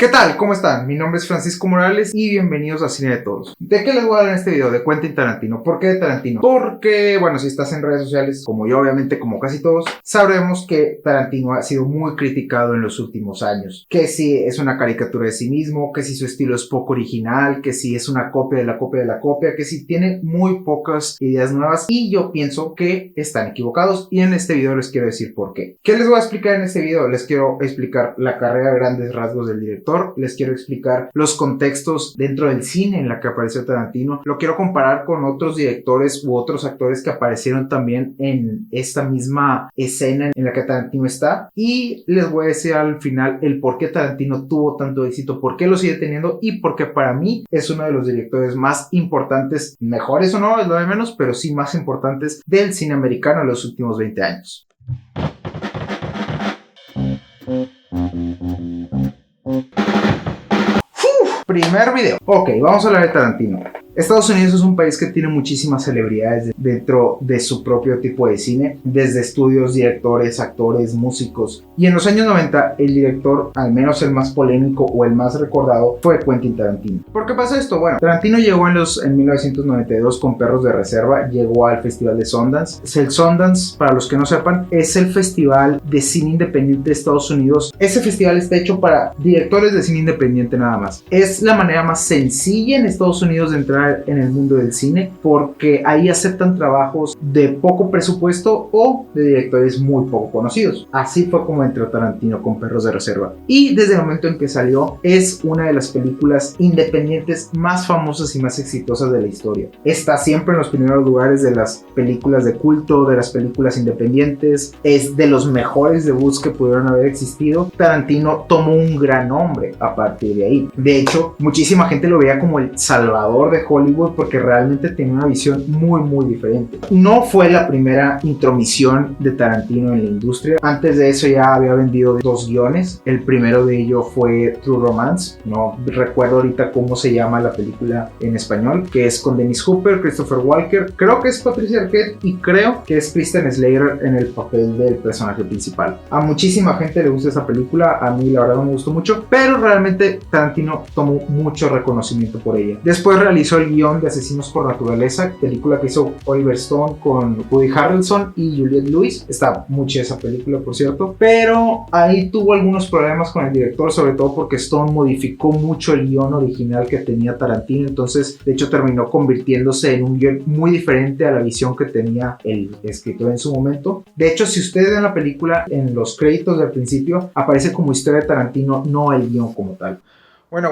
¿Qué tal? ¿Cómo están? Mi nombre es Francisco Morales y bienvenidos a Cine de Todos. ¿De qué les voy a hablar en este video? De Quentin Tarantino. ¿Por qué de Tarantino? Porque, bueno, si estás en redes sociales, como yo obviamente, como casi todos, sabremos que Tarantino ha sido muy criticado en los últimos años. Que si es una caricatura de sí mismo, que si su estilo es poco original, que si es una copia de la copia de la copia, que si tiene muy pocas ideas nuevas, y yo pienso que están equivocados, y en este video les quiero decir por qué. ¿Qué les voy a explicar en este video? Les quiero explicar la carrera a grandes rasgos del director. Les quiero explicar los contextos dentro del cine en la que apareció Tarantino. Lo quiero comparar con otros directores u otros actores que aparecieron también en esta misma escena en la que Tarantino está. Y les voy a decir al final el por qué Tarantino tuvo tanto éxito, por qué lo sigue teniendo y por qué para mí es uno de los directores más importantes, mejores o no, es lo de menos, pero sí más importantes del cine americano en los últimos 20 años. Primer video. Ok, vamos a hablar de Tarantino. Estados Unidos es un país que tiene muchísimas celebridades dentro de su propio tipo de cine, desde estudios, directores, actores, músicos. Y en los años 90, el director, al menos el más polémico o el más recordado, fue Quentin Tarantino. ¿Por qué pasa esto? Bueno, Tarantino llegó en 1992 con Perros de Reserva, llegó al Festival de Sundance. El Sundance, para los que no sepan, es el festival de cine independiente de Estados Unidos. Ese festival está hecho para directores de cine independiente nada más. Es la manera más sencilla en Estados Unidos de entrar en el mundo del cine, porque ahí aceptan trabajos de poco presupuesto o de directores muy poco conocidos. Así fue como entró Tarantino con Perros de Reserva, y desde el momento en que salió es una de las películas independientes más famosas y más exitosas de la historia. Está siempre en los primeros lugares de las películas de culto, de las películas independientes, es de los mejores debuts que pudieron haber existido. Tarantino tomó un gran nombre a partir de ahí. De hecho, muchísima gente lo veía como el salvador de Hollywood, porque realmente tenía una visión muy diferente. No fue la primera intromisión de Tarantino en la industria. Antes de eso ya había vendido 2 guiones. El primero de ellos fue True Romance. No recuerdo ahorita cómo se llama la película en español, que es con Dennis Hopper, Christopher Walken, creo que es Patricia Arquette y creo que es Christian Slater en el papel del personaje principal. A muchísima gente le gusta esa película, a mí la verdad no me gustó mucho, pero realmente Tarantino tomó mucho reconocimiento por ella. Después realizó el guión de Asesinos por Naturaleza, película que hizo Oliver Stone con Woody Harrelson y Juliette Lewis. Está mucha esa película, por cierto, pero ahí tuvo algunos problemas con el director, sobre todo porque Stone modificó mucho el guión original que tenía Tarantino. Entonces, de hecho, terminó convirtiéndose en un guión muy diferente a la visión que tenía el escritor en su momento. De hecho, si ustedes ven la película, en los créditos del principio aparece como historia de Tarantino, no el guión como tal. Bueno,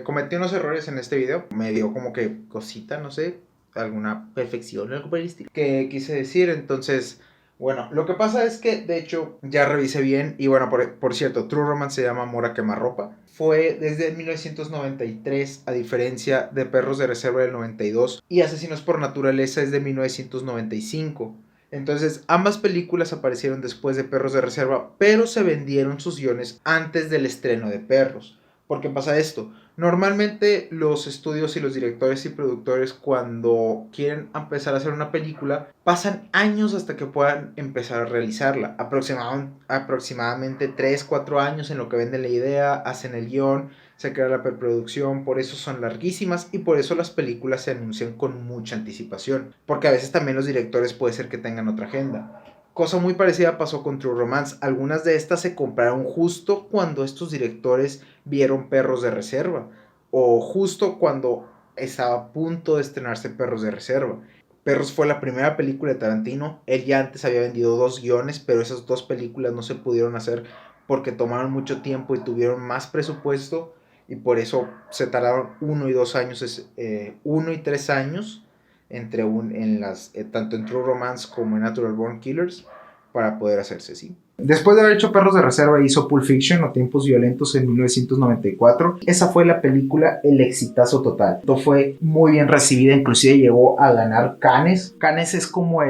cometí unos errores en este video. Me dio como que cosita, no sé, alguna perfección, algo por el estilo que quise decir. Entonces, bueno, lo que pasa es que, de hecho, ya revisé bien. Y bueno, por cierto, True Romance se llama Amor a Quemarropa. Fue desde 1993, a diferencia de Perros de Reserva del 92. Y Asesinos por Naturaleza es de 1995. Entonces, ambas películas aparecieron después de Perros de Reserva, pero se vendieron sus guiones antes del estreno de Perros. ¿Por qué pasa esto? Normalmente los estudios y los directores y productores, cuando quieren empezar a hacer una película, pasan años hasta que puedan empezar a realizarla. Aproximadamente 3-4 años en lo que venden la idea, hacen el guión, se crea la preproducción. Por eso son larguísimas y por eso las películas se anuncian con mucha anticipación, porque a veces también los directores puede ser que tengan otra agenda. Cosa muy parecida pasó con True Romance. Algunas de estas se compraron justo cuando estos directores vieron Perros de Reserva, o justo cuando estaba a punto de estrenarse Perros de Reserva. Perros fue la primera película de Tarantino. Él ya antes había vendido 2 guiones, pero esas 2 películas no se pudieron hacer porque tomaron mucho tiempo y tuvieron más presupuesto, y por eso se tardaron 1 y 3 años tanto en True Romance como en Natural Born Killers para poder hacerse, ¿sí? Después de haber hecho Perros de Reserva, hizo Pulp Fiction o Tiempos Violentos en 1994. Esa fue la película, el exitazo total. Fue muy bien recibida, inclusive llegó a ganar Cannes. Cannes es como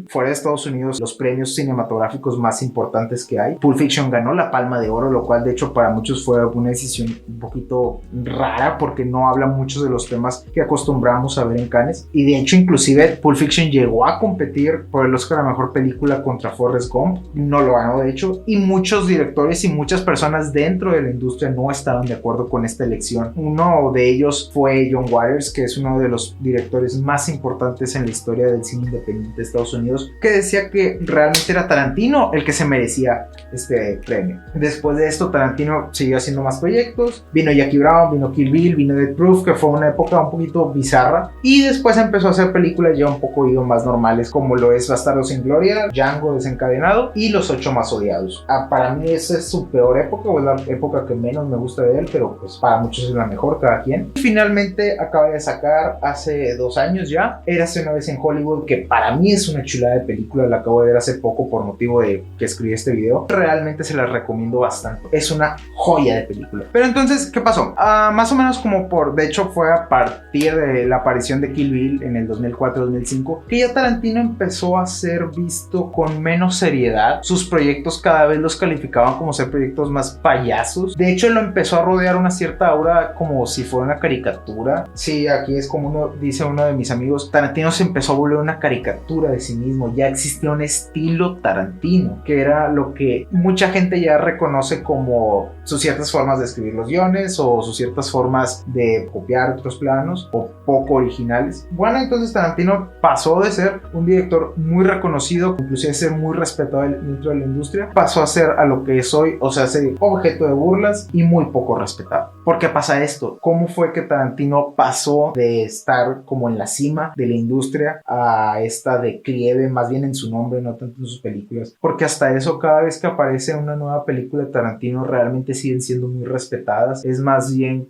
fuera de Estados Unidos, los premios cinematográficos más importantes que hay. Pulp Fiction ganó la Palma de Oro, lo cual de hecho para muchos fue una decisión un poquito rara, porque no habla muchos de los temas que acostumbramos a ver en Cannes. Y de hecho, inclusive Pulp Fiction llegó a competir por el Oscar a Mejor Película contra Forrest Gump. No lo ganó demasiado de hecho, y muchos directores y muchas personas dentro de la industria no estaban de acuerdo con esta elección. Uno de ellos fue John Waters, que es uno de los directores más importantes en la historia del cine independiente de Estados Unidos, que decía que realmente era Tarantino el que se merecía este premio. Después de esto, Tarantino siguió haciendo más proyectos, vino Jackie Brown, vino Kill Bill, vino Death Proof, que fue una época un poquito bizarra, y después empezó a hacer películas ya un poco más normales, como lo es Bastardos sin Gloria, Django desencadenado y Los Ocho más odiados. Para mí esa es su peor época, o es la época que menos me gusta de él, pero pues para muchos es la mejor, cada quien. Y finalmente acaba de sacar hace 2 años ya Érase una vez en Hollywood, que para mí es una chulada de película, la acabo de ver hace poco por motivo de que escribí este video. Realmente se la recomiendo bastante, es una joya de película. Pero entonces, ¿qué pasó? Más o menos como de hecho fue a partir de la aparición de Kill Bill en el 2004-2005 que ya Tarantino empezó a ser visto con menos seriedad. Sus proyectos cada vez los calificaban como ser proyectos más payasos. De hecho, lo empezó a rodear una cierta aura como si fuera una caricatura. Sí, aquí es como dice uno de mis amigos, Tarantino se empezó a volver una caricatura de sí mismo. Ya existía un estilo Tarantino, que era lo que mucha gente ya reconoce como sus ciertas formas de escribir los guiones o sus ciertas formas de copiar otros planos o poco originales. Bueno, entonces Tarantino pasó de ser un director muy reconocido, inclusive ser muy respetado dentro de la industria, pasó a ser a lo que es hoy, o sea, ser objeto de burlas y muy poco respetado. ¿Por qué pasa esto? ¿Cómo fue que Tarantino pasó de estar como en la cima de la industria a esta declive, más bien en su nombre, no tanto en sus películas? Porque hasta eso, cada vez que aparece una nueva película de Tarantino, realmente siguen siendo muy respetadas. Es más bien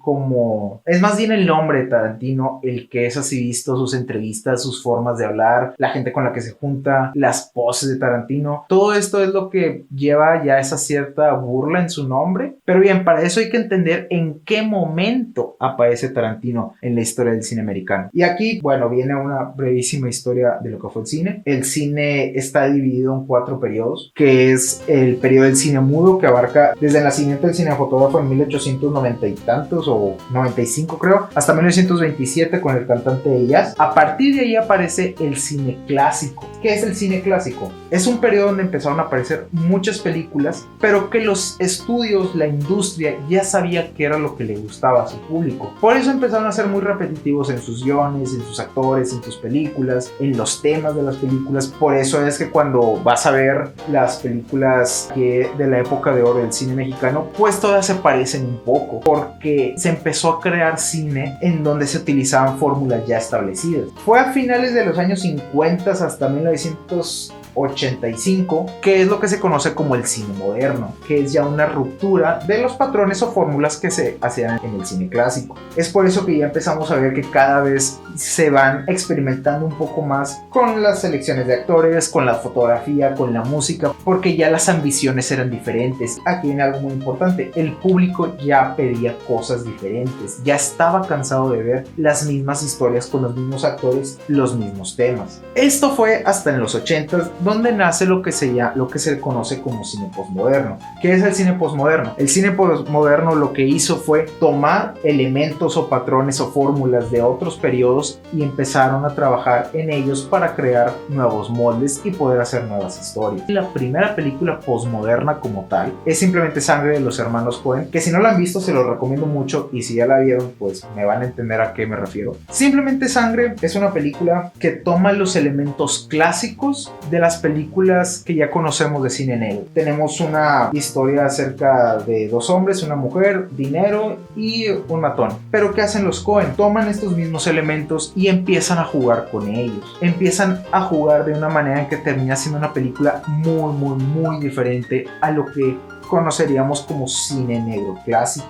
el nombre de Tarantino el que es así visto, sus entrevistas, sus formas de hablar, la gente con la que se junta, las poses de Tarantino. Todo esto es lo que lleva ya esa cierta burla en su nombre. Pero bien, para eso hay que entender en qué momento aparece Tarantino en la historia del cine americano. Y aquí, bueno, viene una brevísima historia de lo que fue el cine. El cine está dividido en 4 periodos, que es el periodo del cine mudo, que abarca desde el nacimiento del cinefotógrafo en 1890 y tantos, o 95 creo, hasta 1927 con el cantante de jazz. A partir de ahí aparece el cine clásico. ¿Qué es el cine clásico? Es un periodo donde empezaron a aparecer muchas películas, pero que los estudios, la industria, ya sabía qué era lo que le gustaba a su público. Por eso empezaron a ser muy repetitivos en sus guiones, en sus actores, en sus películas, en los temas de las películas. Por eso es que cuando vas a ver las películas de la época de oro del cine mexicano, pues todas se parecen un poco, porque se empezó a crear cine en donde se utilizaban fórmulas ya establecidas. Fue a finales de los años 50 hasta 1985, que es lo que se conoce como el cine moderno, que es ya una ruptura de los patrones o fórmulas que se hacían en el cine clásico. Es por eso que ya empezamos a ver que cada vez se van experimentando un poco más con las selecciones de actores, con la fotografía, con la música, porque ya las ambiciones eran diferentes. Aquí viene algo muy importante: el público ya pedía cosas diferentes, ya estaba cansado de ver las mismas historias con los mismos actores, los mismos temas. Esto fue hasta en los 80s, donde nace lo que se conoce como cine postmoderno. ¿Qué es el cine postmoderno? El cine postmoderno lo que hizo fue tomar elementos o patrones o fórmulas de otros periodos y empezaron a trabajar en ellos para crear nuevos moldes y poder hacer nuevas historias. La primera película postmoderna como tal es simplemente Sangre, de los hermanos Coen, que si no la han visto se lo recomiendo mucho, y si ya la vieron pues me van a entender a qué me refiero. Simplemente Sangre es una película que toma los elementos clásicos de las películas que ya conocemos de cine negro. Tenemos una historia acerca de 2 hombres, una mujer, dinero y un matón. Pero ¿qué hacen los Coen? Toman estos mismos elementos y empiezan a jugar con ellos. Empiezan a jugar de una manera en que termina siendo una película muy, muy, muy diferente a lo que conoceríamos como cine negro clásico.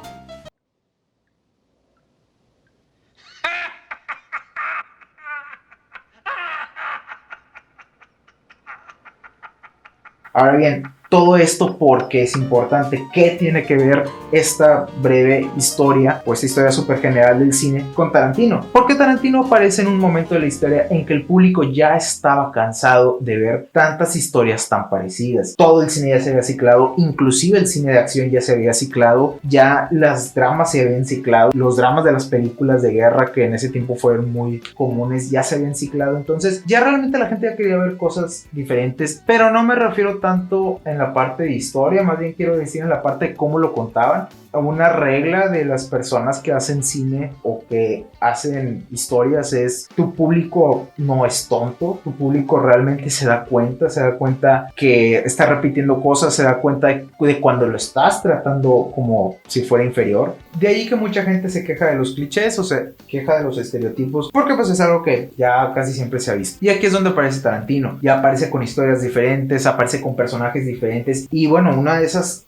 Ahora bien, todo esto porque es importante. ¿Qué tiene que ver esta breve historia, o esta historia súper general del cine, con Tarantino? Porque Tarantino aparece en un momento de la historia en que el público ya estaba cansado de ver tantas historias tan parecidas. Todo el cine ya se había ciclado, inclusive el cine de acción ya se había ciclado, ya las dramas se habían ciclado, los dramas de las películas de guerra, que en ese tiempo fueron muy comunes, ya se habían ciclado. Entonces ya realmente la gente ya quería ver cosas diferentes, pero no me refiero tanto en la parte de historia, más bien quiero decir en la parte de cómo lo contaban. Una regla de las personas que hacen cine o que hacen historias es: tu público no es tonto, tu público realmente se da cuenta que está repitiendo cosas, se da cuenta de cuando lo estás tratando como si fuera inferior. De ahí que mucha gente se queja de los clichés o se queja de los estereotipos, porque pues es algo que ya casi siempre se ha visto. Y aquí es donde aparece Tarantino, ya aparece con historias diferentes, aparece con personajes diferentes, y bueno, una de esas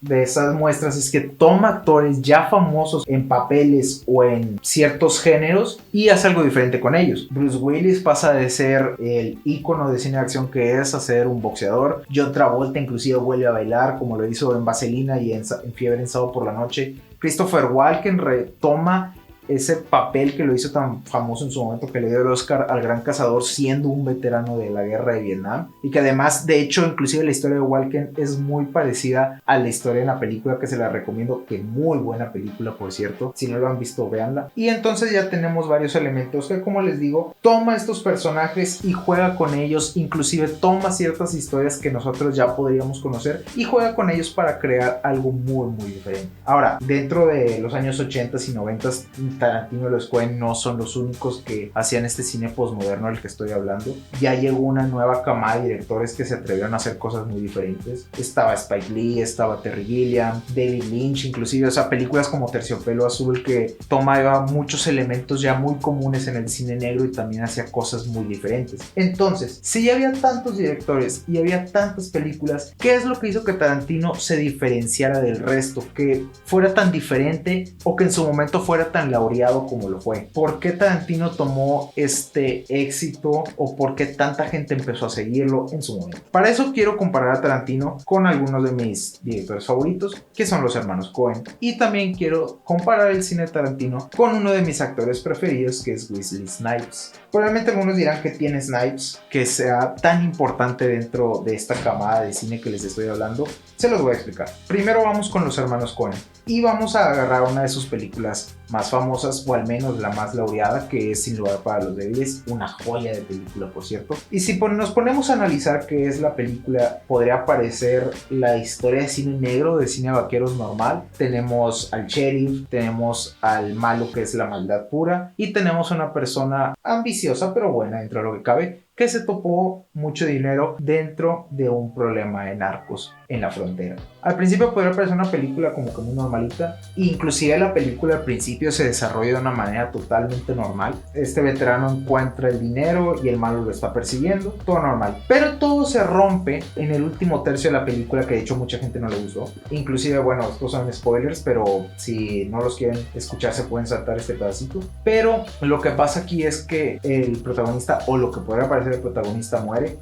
muestras es que toma actores ya famosos en papeles o en ciertos géneros y hace algo diferente con ellos. Bruce Willis pasa de ser el ícono de cine de acción que es a ser un boxeador. John Travolta inclusive vuelve a bailar, como lo hizo en Vaselina y en Fiebre en Sábado por la Noche. Christopher Walken retoma ese papel que lo hizo tan famoso en su momento, que le dio el Oscar al Gran Cazador, siendo un veterano de la guerra de Vietnam, y que además, de hecho, inclusive la historia de Walken es muy parecida a la historia en la película, que se la recomiendo, que muy buena película, por cierto, si no lo han visto, véanla. Y entonces ya tenemos varios elementos que, como les digo, toma estos personajes y juega con ellos, inclusive toma ciertas historias que nosotros ya podríamos conocer y juega con ellos para crear algo muy diferente. Ahora, dentro de los años 80s y 90s, Tarantino y los Coen no son los únicos que hacían este cine postmoderno del que estoy hablando. Ya llegó una nueva camada de directores que se atrevieron a hacer cosas muy diferentes. Estaba Spike Lee, estaba Terry Gilliam, David Lynch, inclusive, o sea, películas como Terciopelo Azul, que tomaba muchos elementos ya muy comunes en el cine negro y también hacía cosas muy diferentes. Entonces, si ya había tantos directores y había tantas películas, ¿qué es lo que hizo que Tarantino se diferenciara del resto? Que fuera tan diferente o que en su momento fuera tan laureado como lo fue. ¿Por qué Tarantino tomó este éxito o por qué tanta gente empezó a seguirlo en su momento? Para eso quiero comparar a Tarantino con algunos de mis directores favoritos, que son los hermanos Coen, y también quiero comparar el cine de Tarantino con uno de mis actores preferidos, que es Wesley Snipes. Probablemente algunos dirán que tiene Snipes que sea tan importante dentro de esta camada de cine que les estoy hablando. Se los voy a explicar. Primero vamos con los hermanos Coen y vamos a agarrar una de sus películas más famosas, o al menos la más laureada, que es Sin lugar para los débiles, una joya de película, por cierto. Y si nos ponemos a analizar qué es la película, podría parecer la historia de cine negro, de cine vaqueros normal. Tenemos al sheriff, tenemos al malo, que es la maldad pura, y tenemos una persona ambiciosa pero buena dentro de lo que cabe, que se topó mucho dinero dentro de un problema de narcos en la frontera. Al principio podría parecer una película como que muy normalita, inclusive la película al principio se desarrolla de una manera totalmente normal. Este veterano encuentra el dinero y el malo lo está persiguiendo, todo normal, pero todo se rompe en el último tercio de la película, que de hecho mucha gente no le gustó. Inclusive, bueno, estos son spoilers, pero si no los quieren escuchar se pueden saltar este pedacito. Pero lo que pasa aquí es que el protagonista, o lo que podría parecer el protagonista, muere,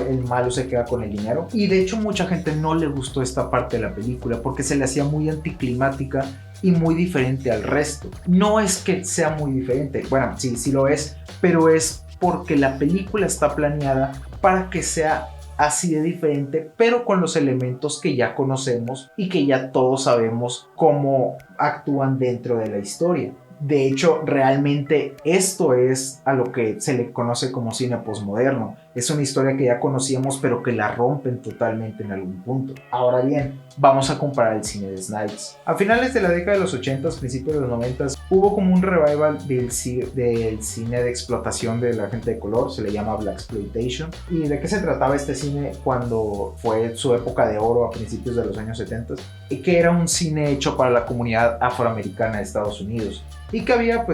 el malo se queda con el dinero, y de hecho mucha gente no le gustó esta parte de la película porque se le hacía muy anticlimática y muy diferente al resto. No es que sea muy diferente, bueno, sí lo es, pero es porque la película está planeada para que sea así de diferente, pero con los elementos que ya conocemos y que ya todos sabemos cómo actúan dentro de la historia. De hecho, realmente esto es a lo que se le conoce como cine postmoderno. Es una historia que ya conocíamos, pero que la rompen totalmente en algún punto. Ahora bien, vamos a comparar el cine de Snipes. A finales de la década de los 80s, principios de los 90s, hubo como un revival del cine de explotación de la gente de color, se le llama Blaxploitation. ¿Y de qué se trataba este cine cuando fue su época de oro a principios de los años 70s? Y que era un cine hecho para la comunidad afroamericana de Estados Unidos. Y que había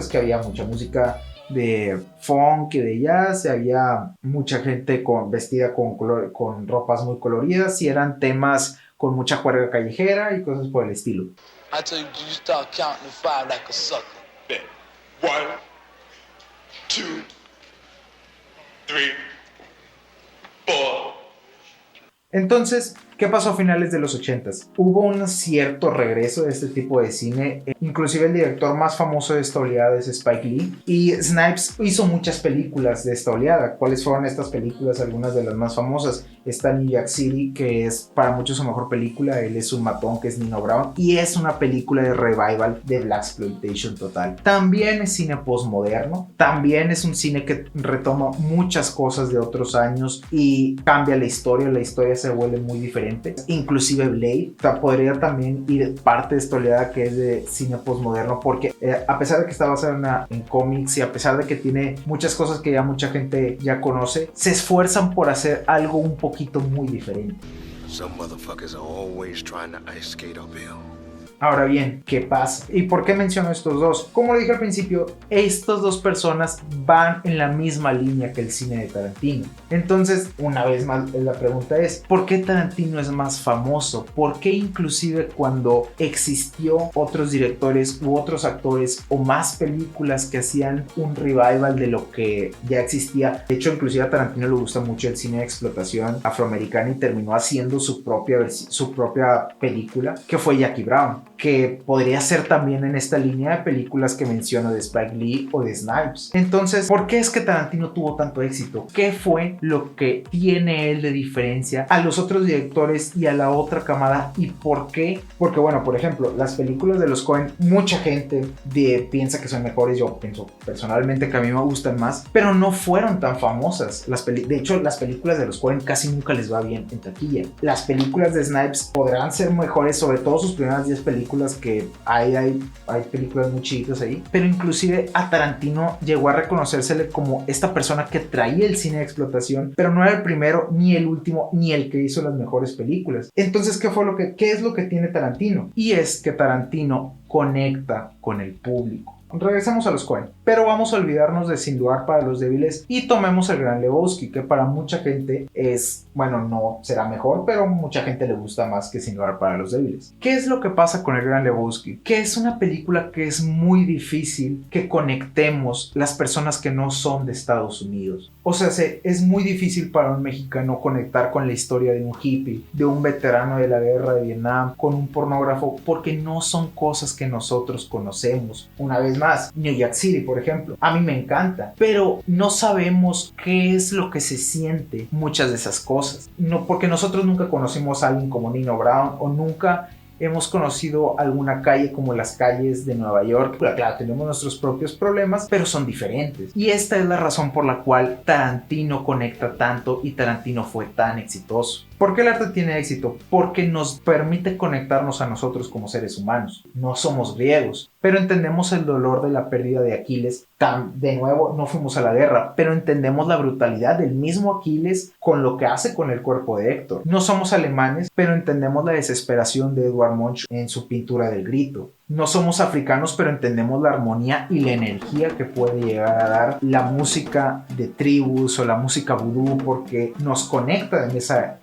mucha música de funk y de jazz, había mucha gente vestida con ropas muy coloridas, y eran temas con mucha juerga callejera y cosas por el estilo. I tell you, you start counting to 5 like a sucker. 1, 2, 3, 4. Entonces, ¿qué pasó a finales de los 80s? Hubo un cierto regreso de este tipo de cine. Inclusive el director más famoso de esta oleada es Spike Lee. Y Snipes hizo muchas películas de esta oleada. ¿Cuáles fueron estas películas? Algunas de las más famosas. Está New Jack City, que es para muchos su mejor película. Él es un matón, que es Nino Brown. Y es una película de revival de Blaxploitation total. También es cine postmoderno. También es un cine que retoma muchas cosas de otros años y cambia la historia. La historia se vuelve muy diferente. diferente. Inclusive Blade podría también ir parte de esta oleada que es de cine postmoderno, porque a pesar de que está basada en cómics y a pesar de que tiene muchas cosas que ya mucha gente ya conoce, se esfuerzan por hacer algo un poquito muy diferente. Some motherfuckers are always trying to ice skate uphill. Ahora bien, ¿qué pasa? ¿Y por qué menciono estos dos? Como le dije al principio, estas dos personas van en la misma línea que el cine de Tarantino. Entonces, una vez más, la pregunta es, ¿por qué Tarantino es más famoso? ¿Por qué inclusive cuando existió otros directores u otros actores o más películas que hacían un revival de lo que ya existía? De hecho, inclusive a Tarantino le gusta mucho el cine de explotación afroamericana y terminó haciendo su propia película, que fue Jackie Brown, que podría ser también en esta línea de películas que menciono de Spike Lee o de Snipes. Entonces, ¿por qué es que Tarantino tuvo tanto éxito? ¿Qué fue lo que tiene él de diferencia a los otros directores y a la otra camada? ¿Y por qué? Porque bueno, por ejemplo, las películas de los Coen, mucha gente piensa que son mejores. Yo pienso personalmente que a mí me gustan más, pero no fueron tan famosas. De hecho, las películas de los Coen casi nunca les va bien en taquilla. Las películas de Snipes podrán ser mejores, sobre todo sus primeras 10 películas, que hay películas muy chiquitas ahí, pero inclusive a Tarantino llegó a reconocérsele como esta persona que traía el cine de explotación, pero no era el primero, ni el último, ni el que hizo las mejores películas. Entonces, ¿qué es lo que tiene Tarantino? Y es que Tarantino conecta con el público. Regresemos a los Coen, pero vamos a olvidarnos de Sin lugar para los débiles y tomemos El Gran Lebowski, que para mucha gente es, bueno, no será mejor, pero mucha gente le gusta más que Sin lugar para los débiles. ¿Qué es lo que pasa con El Gran Lebowski? Que es una película que es muy difícil que conectemos las personas que no son de Estados Unidos. O sea, es muy difícil para un mexicano conectar con la historia de un hippie, de un veterano de la guerra de Vietnam, con un pornógrafo, porque no son cosas que nosotros conocemos. Una vez más, New Jack City, por ejemplo, a mí me encanta, pero no sabemos qué es lo que se siente muchas de esas cosas. No, porque nosotros nunca conocimos a alguien como Nino Brown o nunca hemos conocido alguna calle como las calles de Nueva York. Claro, tenemos nuestros propios problemas, pero son diferentes. Y esta es la razón por la cual Tarantino conecta tanto y Tarantino fue tan exitoso. ¿Por qué el arte tiene éxito? Porque nos permite conectarnos a nosotros como seres humanos. No somos griegos, pero entendemos el dolor de la pérdida de Aquiles. De nuevo, no fuimos a la guerra, pero entendemos la brutalidad del mismo Aquiles con lo que hace con el cuerpo de Héctor. No somos alemanes, pero entendemos la desesperación de Edvard Munch en su pintura del grito. No somos africanos, pero entendemos la armonía y la energía que puede llegar a dar la música de tribus o la música vudú, porque nos conecta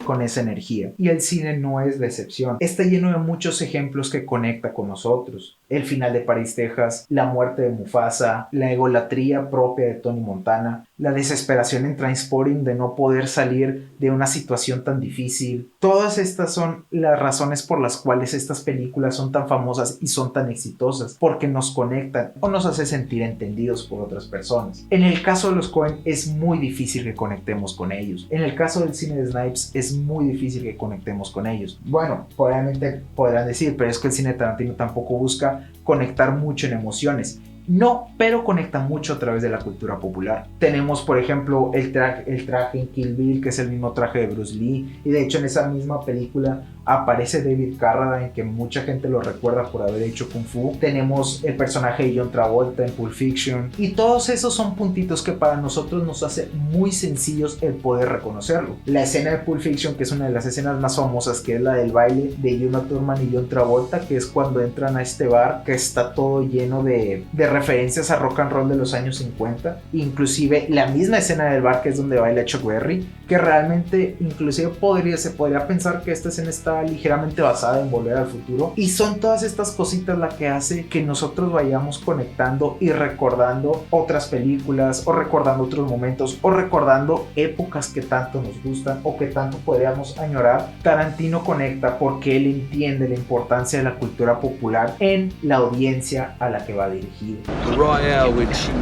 con esa energía. Y el cine no es la excepción. Está lleno de muchos ejemplos que conecta con nosotros. El final de París, Texas, la muerte de Mufasa, la egolatría propia de Tony Montana, la desesperación en Trainspotting de no poder salir de una situación tan difícil. Todas estas son las razones por las cuales estas películas son tan famosas y son tan exitosas, porque nos conectan o nos hace sentir entendidos por otras personas. En el caso de los Coen es muy difícil que conectemos con ellos. En el caso del cine de Snipes es muy difícil que conectemos con ellos. Bueno, probablemente podrán decir, pero es que el cine de Tarantino tampoco busca conectar mucho en emociones. No, pero conecta mucho a través de la cultura popular. Tenemos, por ejemplo, el traje en Kill Bill, que es el mismo traje de Bruce Lee, y de hecho en esa misma película aparece David Carradine, que mucha gente lo recuerda por haber hecho Kung Fu. Tenemos el personaje de John Travolta en Pulp Fiction, y todos esos son puntitos que para nosotros nos hace muy sencillos el poder reconocerlo. La escena de Pulp Fiction, que es una de las escenas más famosas, que es la del baile de Uma Thurman y John Travolta, que es cuando entran a este bar que está todo lleno de referencias a rock and roll de los años 50, inclusive la misma escena del bar, que es donde baila Chuck Berry, que realmente inclusive se podría pensar que esta escena está ligeramente basada en Volver al Futuro, y son todas estas cositas las que hace que nosotros vayamos conectando y recordando otras películas, o recordando otros momentos, o recordando épocas que tanto nos gustan o que tanto podríamos añorar. Tarantino conecta porque él entiende la importancia de la cultura popular en la audiencia a la que va dirigido. Royale with cheese.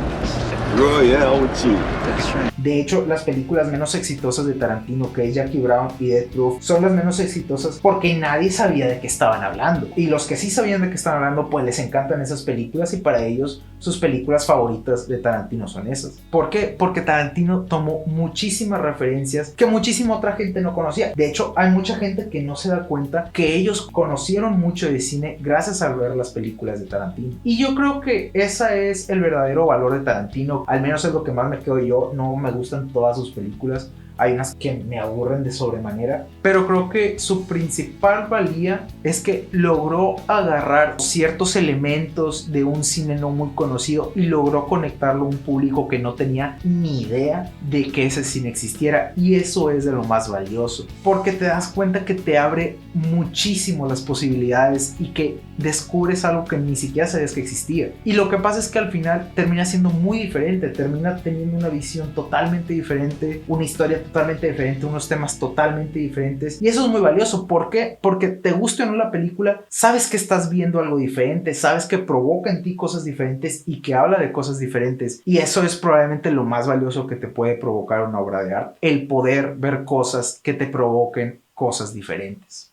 Royale with cheese. That's right. De hecho, las películas menos exitosas de Tarantino, que es Jackie Brown y Death Proof, son las menos exitosas porque nadie sabía de qué estaban hablando. Y los que sí sabían de qué estaban hablando, pues les encantan esas películas y para ellos sus películas favoritas de Tarantino son esas. ¿Por qué? Porque Tarantino tomó muchísimas referencias que muchísima otra gente no conocía. De hecho, hay mucha gente que no se da cuenta que ellos conocieron mucho de cine gracias a ver las películas de Tarantino. Y yo creo que ese es el verdadero valor de Tarantino, al menos es lo que más me quedo yo. No me gustan todas sus películas, hay unas que me aburren de sobremanera, pero creo que su principal valía es que logró agarrar ciertos elementos de un cine no muy conocido y logró conectarlo a un público que no tenía ni idea de que ese cine existiera, y eso es de lo más valioso, porque te das cuenta que te abre muchísimo las posibilidades y que descubres algo que ni siquiera sabías que existía. Y lo que pasa es que al final termina siendo muy diferente, termina teniendo una visión totalmente diferente, una historia totalmente diferente, unos temas totalmente diferentes, y eso es muy valioso. ¿Por qué? Porque te guste o no la película, sabes que estás viendo algo diferente, sabes que provoca en ti cosas diferentes y que habla de cosas diferentes, y eso es probablemente lo más valioso que te puede provocar una obra de arte, el poder ver cosas que te provoquen cosas diferentes.